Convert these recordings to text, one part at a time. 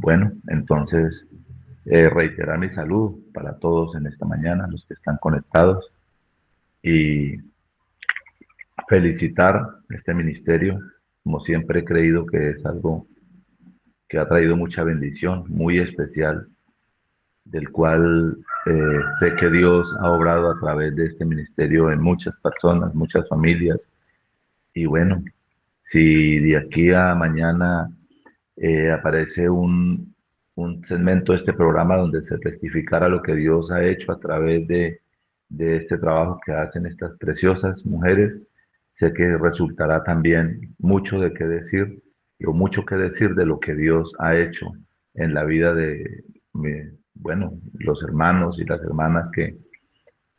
Bueno, entonces reiterar mi saludo para todos en esta mañana, los que están conectados, y felicitar este ministerio. Como siempre he creído que es algo que ha traído mucha bendición, muy especial, del cual sé que Dios ha obrado a través de este ministerio en muchas personas, muchas familias. Y bueno, si de aquí a mañana aparece un segmento de este programa donde se testificara lo que Dios ha hecho a través de este trabajo que hacen estas preciosas mujeres, sé que resultará también mucho de qué decir, o mucho que decir de lo que Dios ha hecho en la vida de, bueno, los hermanos y las hermanas que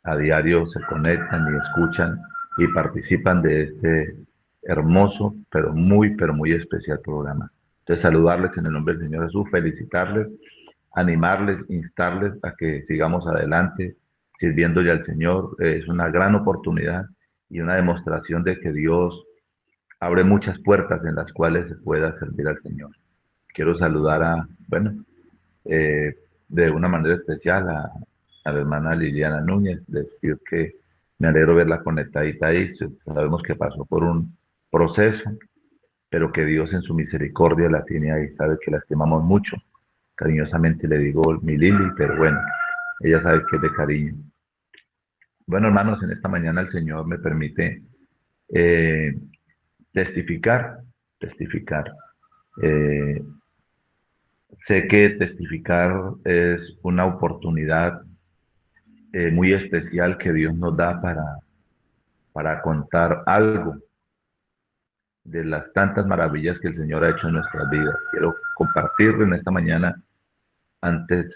a diario se conectan y escuchan y participan de este hermoso, pero muy especial programa. Entonces, saludarles en el nombre del Señor Jesús, felicitarles, animarles, instarles a que sigamos adelante sirviéndole al Señor. Es una gran oportunidad y una demostración de que Dios abre muchas puertas en las cuales se pueda servir al Señor. Quiero saludar a, bueno, eh, de una manera especial a la hermana Liliana Núñez, decir que me alegro verla conectadita ahí. Sabemos que pasó por un proceso, pero que Dios en su misericordia la tiene ahí, sabe que la estimamos mucho. Cariñosamente le digo mi Lili, pero bueno, ella sabe que es de cariño. Bueno, hermanos, en esta mañana el Señor me permite eh, testificar, testificar. Eh, Sé que testificar es una oportunidad muy especial que Dios nos da para contar algo de las tantas maravillas que el Señor ha hecho en nuestras vidas. Quiero compartirlo en esta mañana antes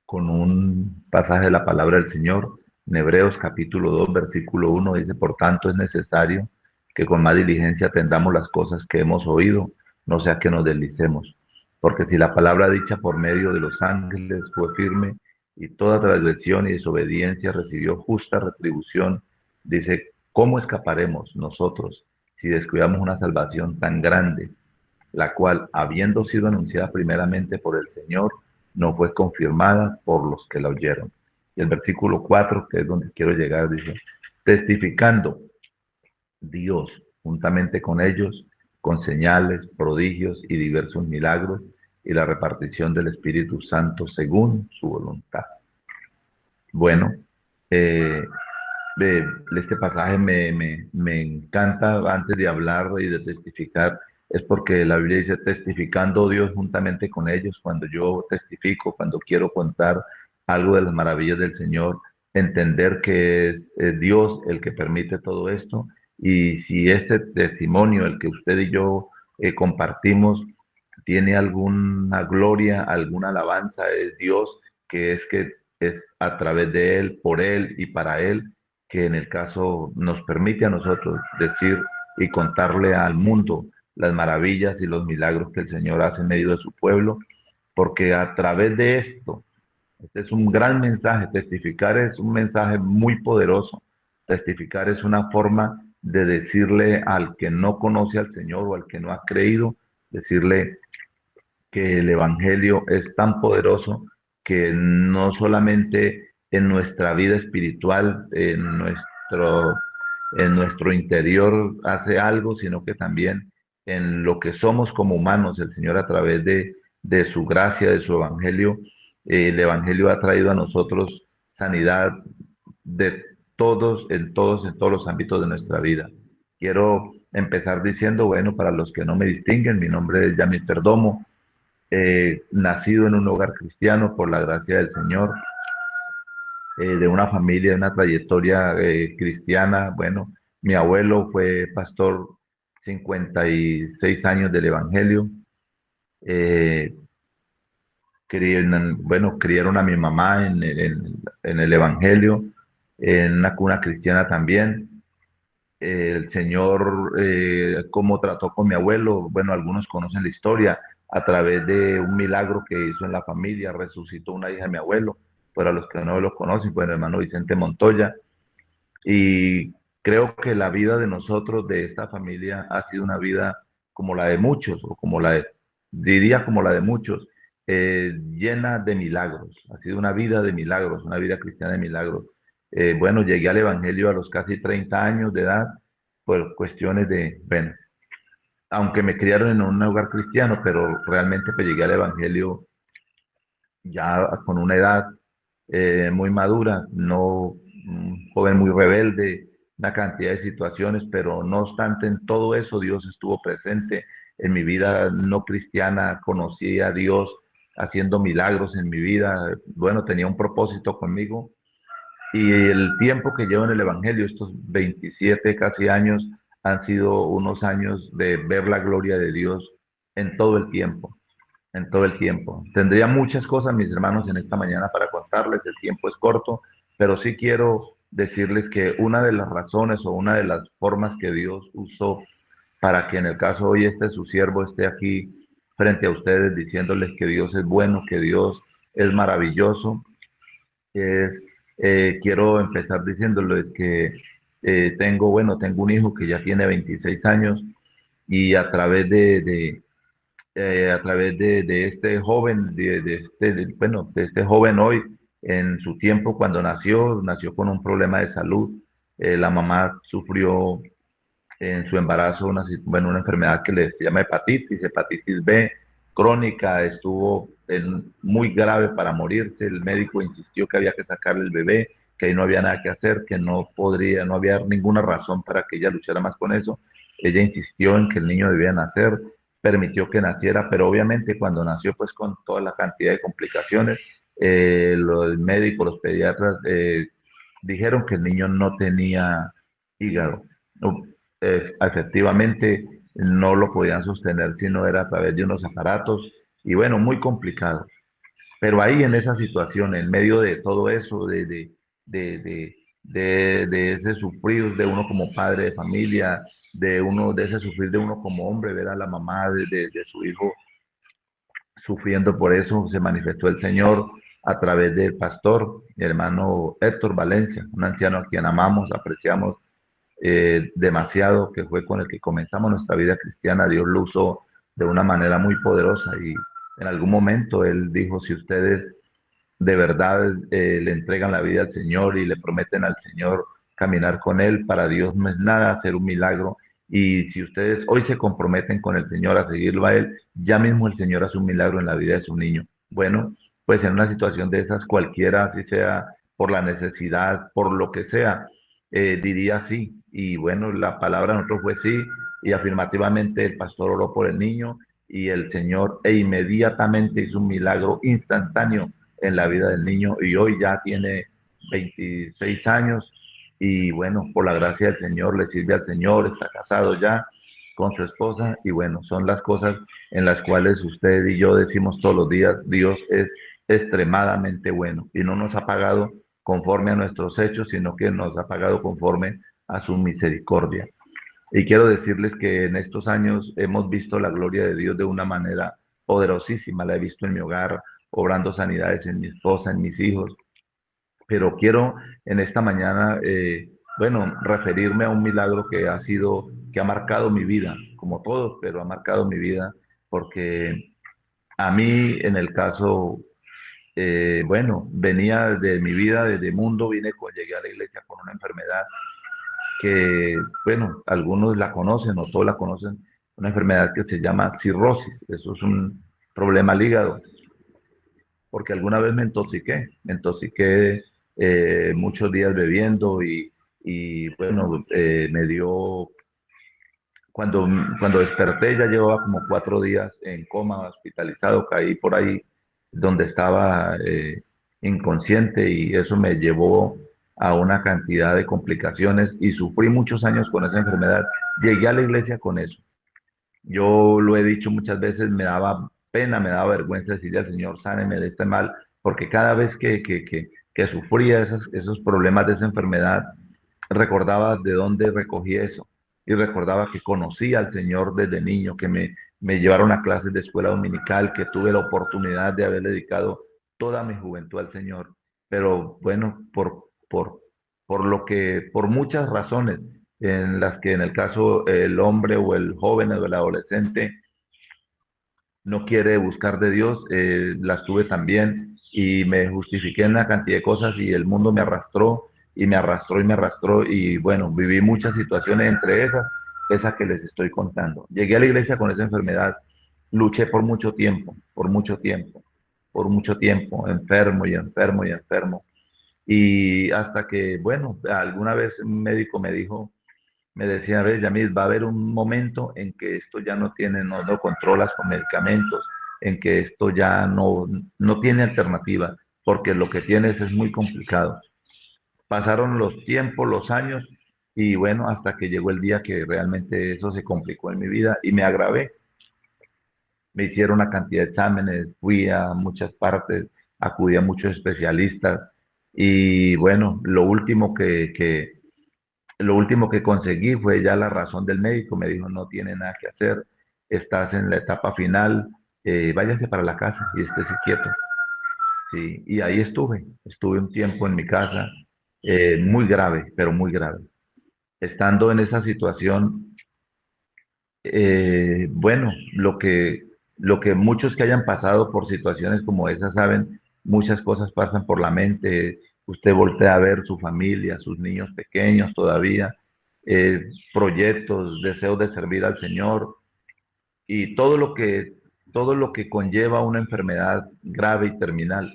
con un pasaje de la palabra del Señor. En Hebreos capítulo 2 versículo 1 dice, por tanto es necesario que con más diligencia atendamos las cosas que hemos oído, no sea que nos deslicemos. Porque si la palabra dicha por medio de los ángeles fue firme y toda transgresión y desobediencia recibió justa retribución, dice, ¿cómo escaparemos nosotros si descuidamos una salvación tan grande, la cual, habiendo sido anunciada primeramente por el Señor, no fue confirmada por los que la oyeron? Y el versículo 4, que es donde quiero llegar, dice, testificando Dios juntamente con ellos, con señales, prodigios y diversos milagros, y la repartición del Espíritu Santo según su voluntad. Bueno, eh, este pasaje me encanta antes de hablar y de testificar, es porque la Biblia dice testificando Dios juntamente con ellos. Cuando yo testifico, cuando quiero contar algo de las maravillas del Señor, entender que es Dios el que permite todo esto, y si este testimonio, el que usted y yo compartimos, tiene alguna gloria, alguna alabanza, es Dios, que es a través de Él, por Él y para Él, que en el caso nos permite a nosotros decir y contarle al mundo las maravillas y los milagros que el Señor hace en medio de su pueblo, porque a través de esto, este es un gran mensaje, testificar es un mensaje muy poderoso, testificar es una forma de decirle al que no conoce al Señor o al que no ha creído, decirle que el Evangelio es tan poderoso que no solamente en nuestra vida espiritual, en nuestro interior hace algo, sino que también en lo que somos como humanos, el Señor a través de su gracia, de su Evangelio, el Evangelio ha traído a nosotros sanidad de en todos los ámbitos de nuestra vida. Quiero empezar diciendo, bueno, para los que no me distinguen, mi nombre es Yamil Perdomo, nacido en un hogar cristiano por la gracia del Señor, de una familia, de una trayectoria cristiana. Bueno, mi abuelo fue pastor 56 años del Evangelio. Eh, bueno, criaron a mi mamá en el Evangelio, en una cuna cristiana también. El Señor, cómo trató con mi abuelo, bueno, algunos conocen la historia, a través de un milagro que hizo en la familia, resucitó una hija de mi abuelo. Para los que no lo conocen, pues el hermano Vicente Montoya. Y creo que la vida de nosotros, de esta familia, ha sido una vida como la de muchos, o como la de diría como la de muchos, llena de milagros. Ha sido una vida de milagros, una vida cristiana de milagros. Bueno, llegué al Evangelio a los casi 30 años de edad por cuestiones de, bueno, aunque me criaron en un hogar cristiano, pero realmente pues llegué al Evangelio ya con una edad muy madura, no un joven muy rebelde, una cantidad de situaciones, pero no obstante en todo eso Dios estuvo presente en mi vida no cristiana, conocí a Dios haciendo milagros en mi vida, bueno, tenía un propósito conmigo y el tiempo que llevo en el Evangelio, estos 27 casi años, han sido unos años de ver la gloria de Dios en todo el tiempo, en todo el tiempo. Tendría muchas cosas, mis hermanos, en esta mañana para contarles, el tiempo es corto, pero sí quiero decirles que una de las razones o una de las formas que Dios usó para que en el caso hoy su siervo esté aquí frente a ustedes diciéndoles que Dios es bueno, que Dios es maravilloso, es, quiero empezar diciéndoles que tengo un hijo que ya tiene 26 años y a través de este joven, de este joven hoy, en su tiempo cuando nació con un problema de salud. La mamá sufrió en su embarazo una enfermedad que se llama hepatitis B crónica, estuvo muy grave para morirse. El médico insistió que había que sacarle el bebé, que ahí no había nada que hacer, que no había ninguna razón para que ella luchara más con eso. Ella insistió en que el niño debía nacer, permitió que naciera, pero obviamente cuando nació, pues con toda la cantidad de complicaciones, los médicos, los pediatras dijeron que el niño no tenía hígado. No, efectivamente no lo podían sostener si no era a través de unos aparatos y bueno, muy complicado. Pero ahí en esa situación, en medio de todo eso, de ese sufrir de uno como padre de familia, de ese sufrir de uno como hombre, ver a la mamá de su hijo sufriendo por eso, se manifestó el Señor a través del pastor, mi hermano Héctor Valencia, un anciano a quien amamos, apreciamos demasiado, que fue con el que comenzamos nuestra vida cristiana. Dios lo usó de una manera muy poderosa y en algún momento él dijo, si ustedes de verdad le entregan la vida al Señor y le prometen al Señor caminar con Él, para Dios no es nada hacer un milagro. Y si ustedes hoy se comprometen con el Señor a seguirlo a Él, ya mismo el Señor hace un milagro en la vida de su niño. Bueno, pues en una situación de esas, cualquiera, así sea por la necesidad, por lo que sea, diría sí. Y bueno, la palabra de nosotros fue sí, y afirmativamente el pastor oró por el niño y el Señor inmediatamente hizo un milagro instantáneo en la vida del niño y hoy ya tiene 26 años y bueno, por la gracia del Señor le sirve al Señor, está casado ya con su esposa y bueno, son las cosas en las cuales usted y yo decimos todos los días, Dios es extremadamente bueno y no nos ha pagado conforme a nuestros hechos, sino que nos ha pagado conforme a su misericordia. Y quiero decirles que en estos años hemos visto la gloria de Dios de una manera poderosísima. La he visto en mi hogar, obrando sanidades en mi esposa, en mis hijos. Pero quiero en esta mañana, bueno, referirme a un milagro que ha marcado mi vida, como todos, pero ha marcado mi vida porque a mí, en el caso, bueno, venía de mi vida, desde mundo, llegué a la iglesia con una enfermedad que, bueno, algunos la conocen o todos la conocen, una enfermedad que se llama cirrosis. Eso es un problema al hígado, porque alguna vez me intoxiqué muchos días bebiendo y bueno, me dio, cuando, cuando desperté ya llevaba como 4 días en coma, hospitalizado, caí por ahí donde estaba inconsciente y eso me llevó a una cantidad de complicaciones y sufrí muchos años con esa enfermedad. Llegué a la iglesia con eso. Yo lo he dicho muchas veces, me daba pena, me daba vergüenza decirle al Señor, sáneme de este mal, porque cada vez que sufría esos problemas de esa enfermedad, recordaba de dónde recogí eso y recordaba que conocí al Señor desde niño, que me llevaron a clases de escuela dominical, que tuve la oportunidad de haber dedicado toda mi juventud al Señor. Pero bueno, por muchas razones en las que en el caso el hombre o el joven o el adolescente no quiere buscar de Dios, las tuve también y me justifiqué en una cantidad de cosas y el mundo me arrastró y me arrastró y me arrastró y bueno, viví muchas situaciones entre esas, esa que les estoy contando. Llegué a la iglesia con esa enfermedad, luché por mucho tiempo, por mucho tiempo, por mucho tiempo, enfermo y enfermo y enfermo. Y hasta que, bueno, alguna vez un médico me dijo, me decía, a ver, Yamil, va a haber un momento en que esto ya no tiene, no lo controlas con medicamentos, en que esto ya no tiene alternativa, porque lo que tienes es muy complicado. Pasaron los tiempos, los años, y bueno, hasta que llegó el día que realmente eso se complicó en mi vida y me agravé. Me hicieron una cantidad de exámenes, fui a muchas partes, acudí a muchos especialistas, y bueno, lo último que conseguí fue ya la razón del médico. Me dijo, no tiene nada que hacer, estás en la etapa final, váyase para la casa y estése quieto. Sí, y ahí estuve un tiempo en mi casa, muy grave, pero muy grave. Estando en esa situación, bueno, lo que muchos que hayan pasado por situaciones como esas saben, muchas cosas pasan por la mente. Usted voltea a ver su familia, sus niños pequeños todavía, proyectos, deseos de servir al Señor y todo lo que conlleva una enfermedad grave y terminal.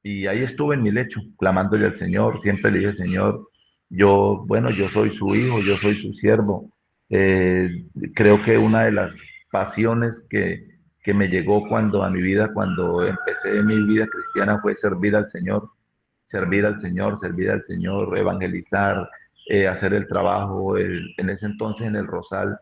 Y ahí estuve en mi lecho, clamándole al Señor. Siempre le dije, Señor, yo, bueno, yo soy su hijo, yo soy su siervo. Creo que una de las pasiones que me llegó cuando a mi vida, cuando empecé mi vida cristiana, fue servir al Señor, servir al Señor, servir al Señor, evangelizar, hacer el trabajo. En ese entonces en el Rosal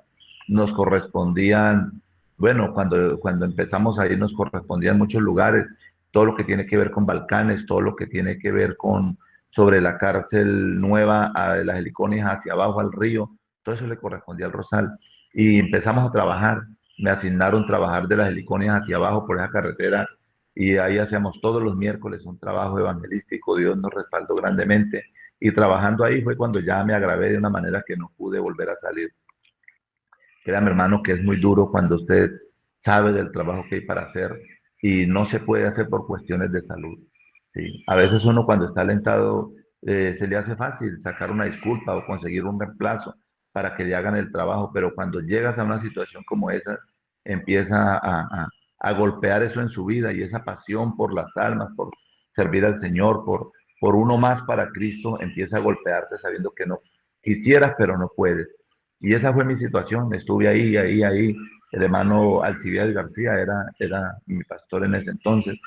nos correspondían, bueno, cuando empezamos ahí nos correspondían muchos lugares, todo lo que tiene que ver con Balcanes, todo lo que tiene que ver con sobre la cárcel nueva de las Heliconis hacia abajo al río, todo eso le correspondía al Rosal. Y empezamos a trabajar, me asignaron trabajar de las Heliconis hacia abajo por esa carretera y ahí hacíamos todos los miércoles un trabajo evangelístico. Dios nos respaldó grandemente y trabajando ahí fue cuando ya me agravé de una manera que no pude volver a salir. Créame, hermano, que es muy duro cuando usted sabe del trabajo que hay para hacer y no se puede hacer por cuestiones de salud. ¿Sí? A veces uno cuando está alentado se le hace fácil sacar una disculpa o conseguir un reemplazo para que le hagan el trabajo, pero cuando llegas a una situación como esa, empieza a golpear eso en su vida y esa pasión por las almas, por servir al Señor, por uno más para Cristo, empieza a golpearte sabiendo que no quisieras, pero no puedes. Y esa fue mi situación, estuve ahí. El hermano Alcibiades García era mi pastor en ese entonces.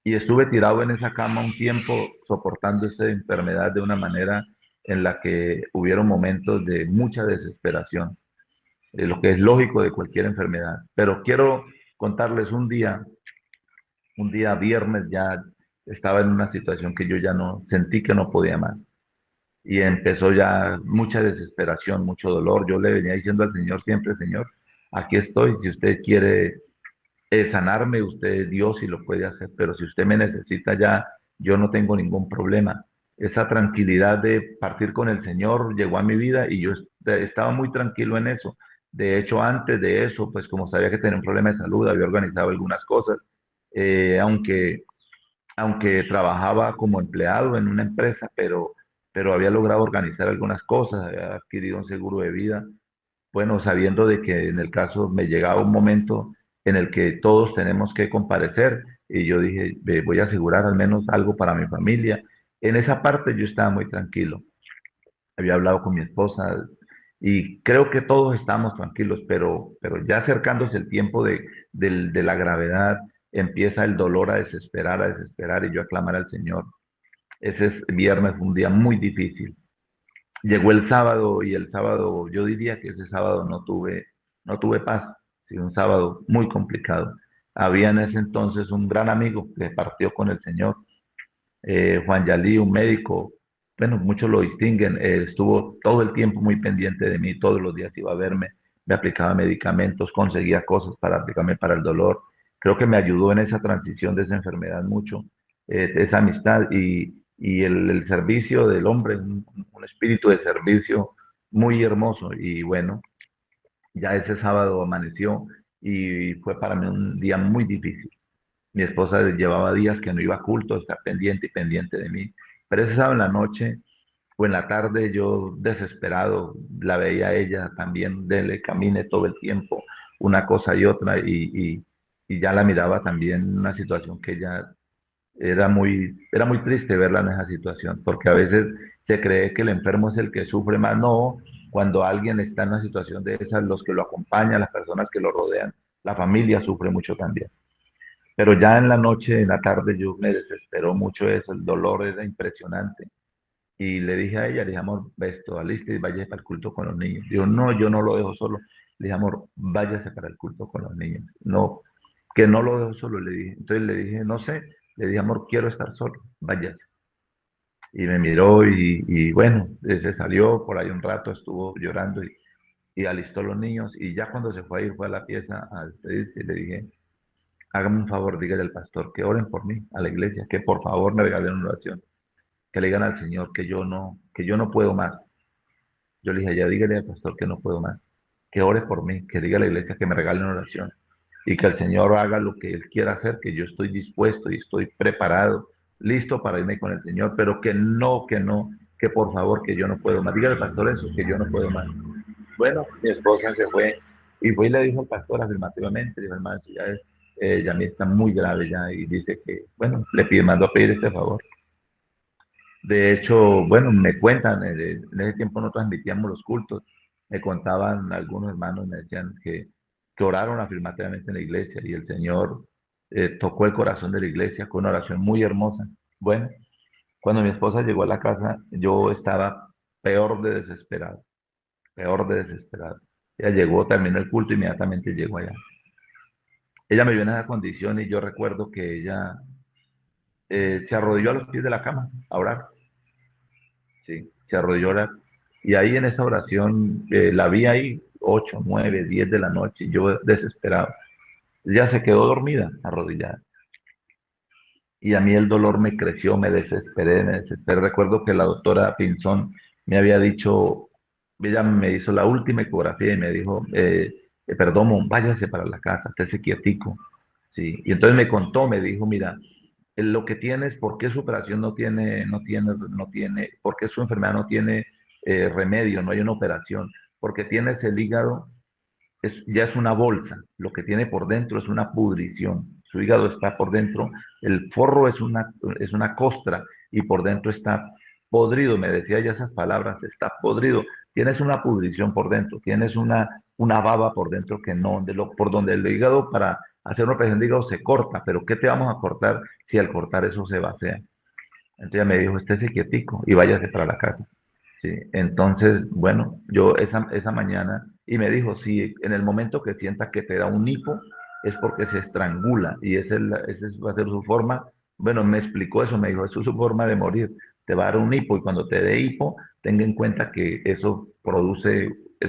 Y estuve tirado en esa cama un tiempo soportando esa enfermedad de una manera en la que hubieron momentos de mucha desesperación, lo que es lógico de cualquier enfermedad. Pero quiero contarles un día viernes ya estaba en una situación que yo ya no sentí que no podía más y empezó ya mucha desesperación, mucho dolor. Yo le venía diciendo al Señor siempre, Señor, aquí estoy, si usted quiere sanarme, usted es Dios y lo puede hacer, pero si usted me necesita ya, yo no tengo ningún problema. Esa tranquilidad de partir con el Señor llegó a mi vida y yo estaba muy tranquilo en eso. De hecho, antes de eso, pues como sabía que tenía un problema de salud, había organizado algunas cosas, aunque trabajaba como empleado en una empresa, pero había logrado organizar algunas cosas, había adquirido un seguro de vida, bueno, sabiendo de que en el caso me llegaba un momento en el que todos tenemos que comparecer, y yo dije, voy a asegurar al menos algo para mi familia. En esa parte yo estaba muy tranquilo. Había hablado con mi esposa y creo que todos estábamos tranquilos, pero ya acercándose el tiempo de la gravedad, empieza el dolor a desesperar y yo a clamar al Señor. Viernes fue un día muy difícil. Llegó el sábado y el sábado, yo diría que ese sábado no tuve paz, sí, un sábado muy complicado. Había en ese entonces un gran amigo que partió con el Señor, Juan Yalí, un médico, bueno, muchos lo distinguen, estuvo todo el tiempo muy pendiente de mí, todos los días iba a verme, me aplicaba medicamentos, conseguía cosas para aplicarme para el dolor. Creo que me ayudó en esa transición de esa enfermedad mucho, esa amistad y el servicio del hombre, un espíritu de servicio muy hermoso. Y bueno, ya ese sábado amaneció y fue para mí un día muy difícil. Mi esposa llevaba días que no iba a culto, estar pendiente y pendiente de mí. Pero ese sábado en la noche o en la tarde yo desesperado la veía a ella también, le camine todo el tiempo, una cosa y otra, y ya la miraba también en una situación que ella era muy triste verla en esa situación, porque a veces se cree que el enfermo es el que sufre más. No, cuando alguien está en una situación de esas, los que lo acompañan, las personas que lo rodean, la familia sufre mucho también. Pero ya en la noche, en la tarde, yo me desesperó mucho eso, el dolor era impresionante. Y le dije a ella, le dije, amor, esto, aliste y váyase para el culto con los niños. Dijo, no, yo no lo dejo solo. Le dije, amor, váyase para el culto con los niños. No, que no lo dejo solo, le dije. Entonces le dije, no sé, le dije, amor, quiero estar solo, váyase. Y me miró y bueno, se salió por ahí un rato, estuvo llorando y alistó a los niños. Y ya cuando se fue a ir, fue a la pieza a despedirse y le dije, hágame un favor, dígale al pastor que oren por mí, a la iglesia, que por favor me regalen una oración, que le digan al Señor que yo no puedo más. Yo le dije, ya dígale al pastor que no puedo más, que ore por mí, que diga a la iglesia que me regale una oración y que el Señor haga lo que Él quiera hacer, que yo estoy dispuesto y estoy preparado, listo para irme con el Señor, pero que por favor, que yo no puedo más. Dígale al pastor eso, que yo no puedo más. Bueno, mi esposa se fue y fue y le dijo al pastor afirmativamente, dijo, hermano, si ya es, ya me está muy grave ya y dice que, bueno, mandó a pedir este favor. De hecho, bueno, me cuentan, en ese tiempo no transmitíamos los cultos, me contaban algunos hermanos, me decían que oraron afirmativamente en la iglesia y el Señor tocó el corazón de la iglesia con una oración muy hermosa. Bueno, cuando mi esposa llegó a la casa, yo estaba peor de desesperado, peor de desesperado. Ella llegó, terminó el culto, inmediatamente llegó allá. Ella me vio en esa condición y yo recuerdo que ella se arrodilló a los pies de la cama a orar. Sí, se arrodilló a orar. Y ahí en esa oración la vi ahí 8, 9, 10 de la noche, y yo desesperado. Ya se quedó dormida, arrodillada. Y a mí el dolor me creció, me desesperé, me desesperé. Recuerdo que la doctora Pinzón me había dicho, ella me hizo la última ecografía y me dijo, perdón, váyase para la casa, estése quietico. Sí, y entonces me contó, me dijo, mira, lo que tienes, por qué su operación por qué su enfermedad no tiene remedio, no hay una operación, porque tienes el hígado, ya es una bolsa, lo que tiene por dentro es una pudrición, su hígado está por dentro, el forro es una costra y por dentro está podrido, me decía ya esas palabras, está podrido, tienes una pudrición por dentro, tienes una baba por dentro que no, por donde el hígado para hacer una operación de hígado se corta, pero ¿qué te vamos a cortar si al cortar eso se vacía? Entonces ella me dijo, estése quietico y váyase para la casa. Sí, entonces, bueno, yo esa mañana, y me dijo, si en el momento que sienta que te da un hipo, es porque se estrangula, y esa va a ser su forma, bueno, me explicó eso, me dijo, eso es su forma de morir, te va a dar un hipo, y cuando te dé hipo, tenga en cuenta que eso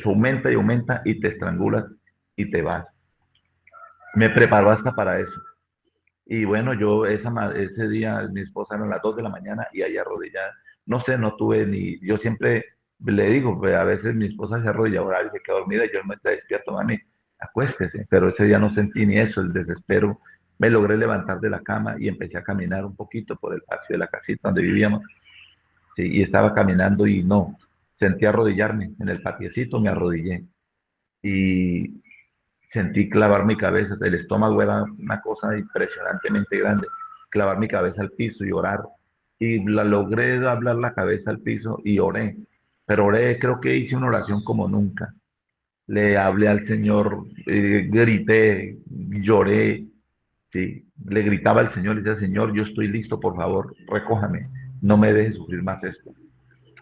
aumenta y aumenta, y te estrangulas, y te vas. Me preparó hasta para eso. Y bueno, ese día mi esposa eran las 2 de la mañana y ahí arrodillada. No sé, no tuve yo siempre le digo, pues, a veces mi esposa se arrodilla a orar y se queda dormida y yo me despierto, mami, acuéstese. Pero ese día no sentí ni eso, el desespero. Me logré levantar de la cama y empecé a caminar un poquito por el patio de la casita donde vivíamos. Sí, y estaba caminando y no, sentí arrodillarme en el patiecito, me arrodillé. Y sentí clavar mi cabeza, el estómago era una cosa impresionantemente grande, clavar mi cabeza al piso y orar. Y logré doblar la cabeza al piso y oré, pero oré, creo que hice una oración como nunca. Le hablé al Señor, grité, lloré, sí, le gritaba al Señor, le decía, Señor, yo estoy listo, por favor, recójame, no me dejes sufrir más esto.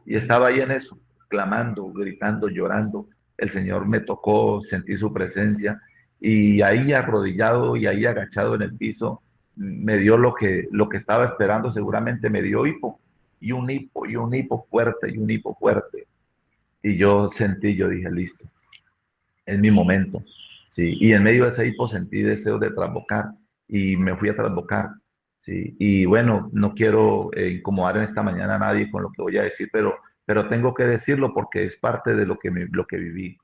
Y estaba ahí en eso, clamando, gritando, llorando. El Señor me tocó, sentí su presencia y ahí arrodillado y ahí agachado en el piso, me dio lo que estaba esperando, seguramente me dio hipo y un hipo fuerte y un hipo fuerte. Y yo sentí, yo dije, listo, es mi momento. Sí, y en medio de ese hipo sentí deseo de trasbocar y me fui a trasbocar. Sí, y bueno, no quiero incomodar en esta mañana a nadie con lo que voy a decir, pero tengo que decirlo porque es parte de lo que viví.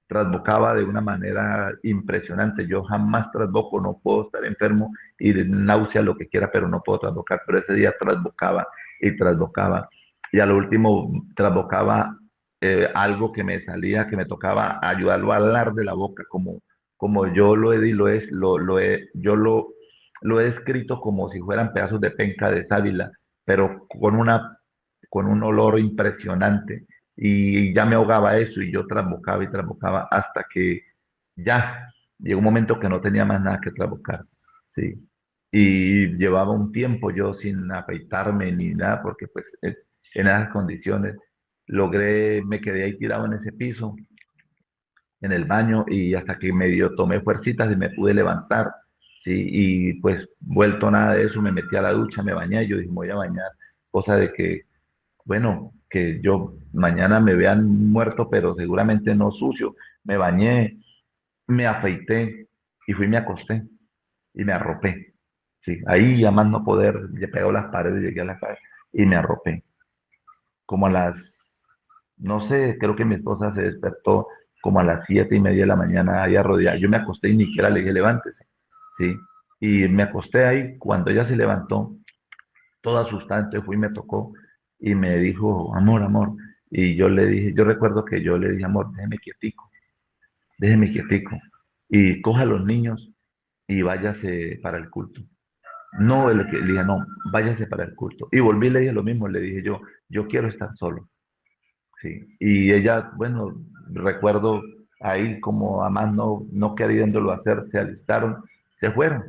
trasbocaba de una manera impresionante. Yo jamás trasboco, no puedo estar enfermo y de náusea, lo que quiera, pero no puedo trasbocar. Pero ese día trasbocaba y trasbocaba. Y a lo último trasbocaba algo que me salía, que me tocaba ayudarlo a hablar de la boca, como yo lo he, lo he escrito como si fueran pedazos de penca de sábila, pero con un olor impresionante y ya me ahogaba eso y yo trasbocaba y trasbocaba hasta que ya llegó un momento que no tenía más nada que trasbocar, sí. Y llevaba un tiempo yo sin afeitarme ni nada porque pues en esas condiciones me quedé ahí tirado en ese piso, en el baño y hasta que medio tomé fuercitas y me pude levantar, sí. Y pues vuelto nada de eso, me metí a la ducha, me bañé y yo dije, me voy a bañar, cosa de que bueno, que yo mañana me vean muerto, pero seguramente no sucio. Me bañé, me afeité y fui y me acosté y me arropé. Sí, ahí ya más no poder, le pegó las paredes, llegué a la casa y me arropé. Como a no sé, creo que mi esposa se despertó como a las 7:30 de la mañana ahí arrodillada. Yo me acosté y ni siquiera le dije levántese, sí. Y me acosté ahí, cuando ella se levantó, todo asustante, fui y me tocó y me dijo, amor, amor. Y yo le dije, yo recuerdo que yo le dije, amor, déjeme quietico. Y coja a los niños y váyase para el culto. No, le dije, no, váyase para el culto. Y volví y le dije lo mismo, le dije yo quiero estar solo. Sí. Y ella, bueno, recuerdo ahí como a más no queriéndolo hacer, se alistaron, se fueron,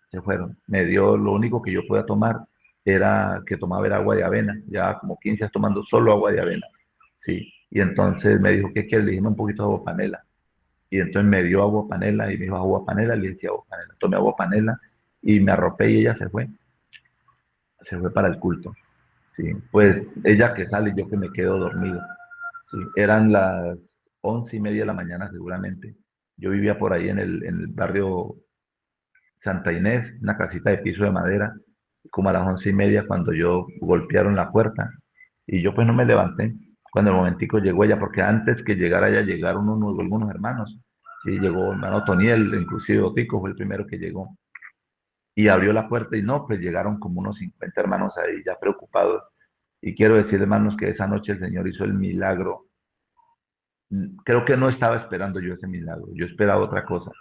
se fueron. Me dio, lo único que yo podía tomar era que tomaba era agua de avena, ya como 15 años tomando solo agua de avena, sí. Y entonces me dijo, ¿qué quieres? Le dije, un poquito de agua panela. Y entonces me dio agua panela y me dijo, agua panela, le decía agua panela. Tomé agua panela y me arropé y ella se fue para el culto, sí. Pues ella que sale y yo que me quedo dormido. Sí, eran las 11:30 de la mañana seguramente. Yo vivía por ahí en el barrio Santa Inés, una casita de piso de madera, como a las 11:30 cuando yo golpearon la puerta. Y yo pues no me levanté. Cuando el momentico llegó ella, porque antes que llegara ella llegaron algunos hermanos. Sí, llegó el hermano Toniel, inclusive Otico fue el primero que llegó. Y abrió la puerta y no, pues llegaron como unos 50 hermanos ahí ya preocupados. Y quiero decir, hermanos, que esa noche el Señor hizo el milagro. Creo que no estaba esperando yo ese milagro, yo esperaba otra cosa,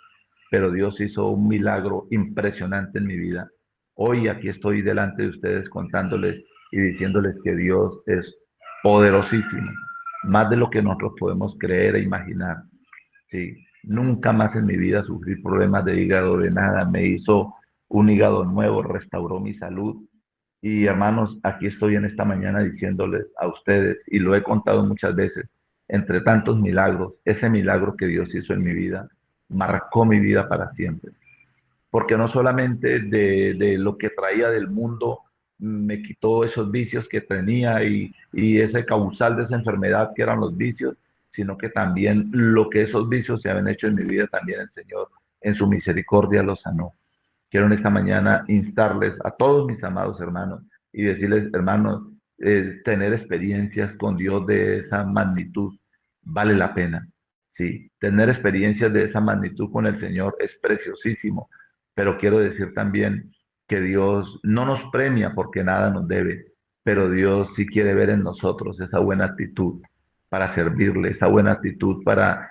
pero Dios hizo un milagro impresionante en mi vida. Hoy aquí estoy delante de ustedes contándoles y diciéndoles que Dios es poderosísimo, más de lo que nosotros podemos creer e imaginar. Sí, nunca más en mi vida sufrí problemas de hígado, de nada, me hizo un hígado nuevo, restauró mi salud. Y hermanos, aquí estoy en esta mañana diciéndoles a ustedes, y lo he contado muchas veces, entre tantos milagros, ese milagro que Dios hizo en mi vida marcó mi vida para siempre. Porque no solamente de lo que traía del mundo me quitó esos vicios que tenía y ese causal de esa enfermedad que eran los vicios, sino que también lo que esos vicios se habían hecho en mi vida, también el Señor en su misericordia los sanó. Quiero en esta mañana instarles a todos mis amados hermanos y decirles, hermanos, tener experiencias con Dios de esa magnitud vale la pena. Sí, tener experiencias de esa magnitud con el Señor es preciosísimo, pero quiero decir también que Dios no nos premia porque nada nos debe, pero Dios sí quiere ver en nosotros esa buena actitud para servirle, esa buena actitud para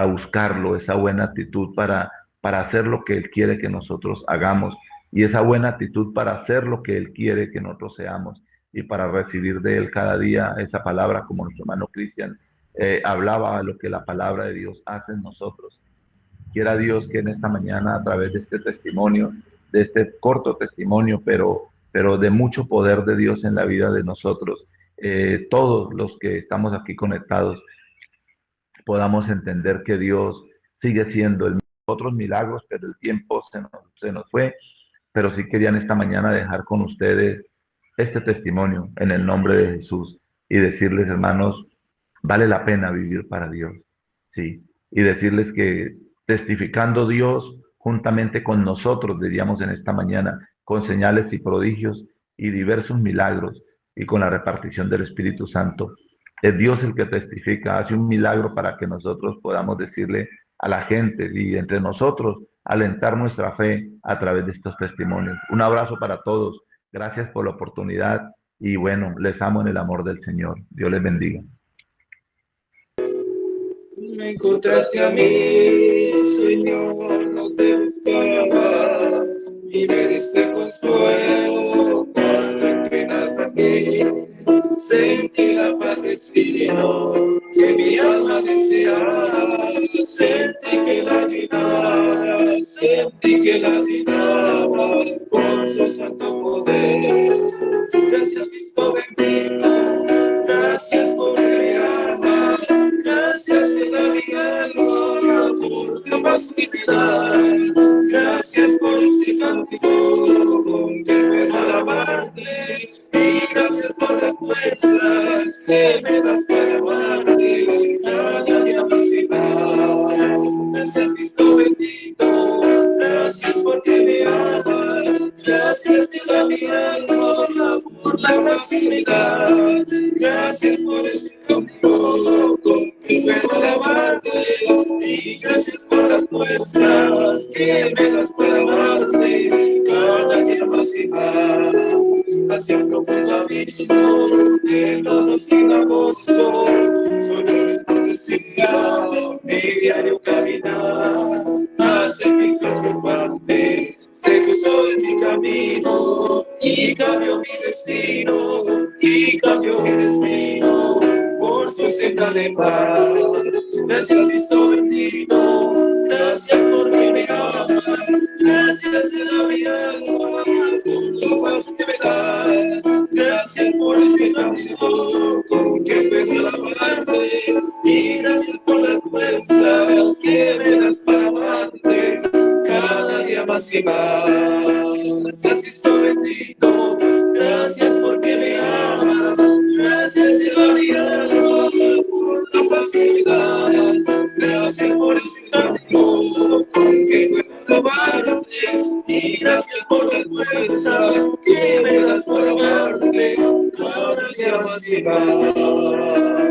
buscarlo, esa buena actitud para hacer lo que Él quiere que nosotros hagamos y esa buena actitud para hacer lo que Él quiere que nosotros seamos y para recibir de Él cada día esa palabra como nuestro hermano Cristian hablaba lo que la palabra de Dios hace en nosotros. Quiera Dios que en esta mañana a través de este testimonio, de este corto testimonio, pero de mucho poder de Dios en la vida de nosotros, todos los que estamos aquí conectados, podamos entender que Dios sigue siendo el otros milagros, pero el tiempo se nos fue, pero sí querían esta mañana dejar con ustedes este testimonio en el nombre de Jesús y decirles, hermanos, vale la pena vivir para Dios, sí, y decirles que testificando Dios juntamente con nosotros, diríamos en esta mañana, con señales y prodigios y diversos milagros y con la repartición del Espíritu Santo, Es Dios el que testifica, hace un milagro para que nosotros podamos decirle a la gente y entre nosotros alentar nuestra fe a través de estos testimonios. Un abrazo para todos. Gracias por la oportunidad y bueno, les amo en el amor del Señor. Dios les bendiga. Me encontraste a mí, Señor, no te buscaba y me diste consuelo cuando inclinaste a mí. Sentí la paz del cielo que mi alma deseaba, sentí que la llenaba con su santo poder. Gracias, Cristo bendito, gracias por mi alma, gracias te da mi alma por la facilidad, gracias por este cántico con que puedo alabarte, y gracias por las fuerzas que me das para amarte cada día más y más. Gracias, Cristo bendito, gracias porque me amas, gracias te da mi alma por la facilidad, gracias por este cántico con que puedo alabarte, y gracias por las fuerzas que me das para amarte cada día más y más. Hacia un profundo abismo de lodo cenagoso, soy el Señor, mi diario caminar hacia el Cristo triunfante. Se cruzó en mi camino y cambió mi destino, por su senda de paz. Gracias, Cristo bendito, gracias porque me amas, gracias te da mi alma por la paz que me das. Gracias por este camino con que puedo alabarte, y gracias por las fuerzas que me das para amarte cada día más y más. Gracias, Cristo bendito, gracias porque me amas, gracias te da mi alma por la facilidad, gracias por este camino con que puedo alabarte, y gracias por la fuerza que me das para amarte cada día más y más.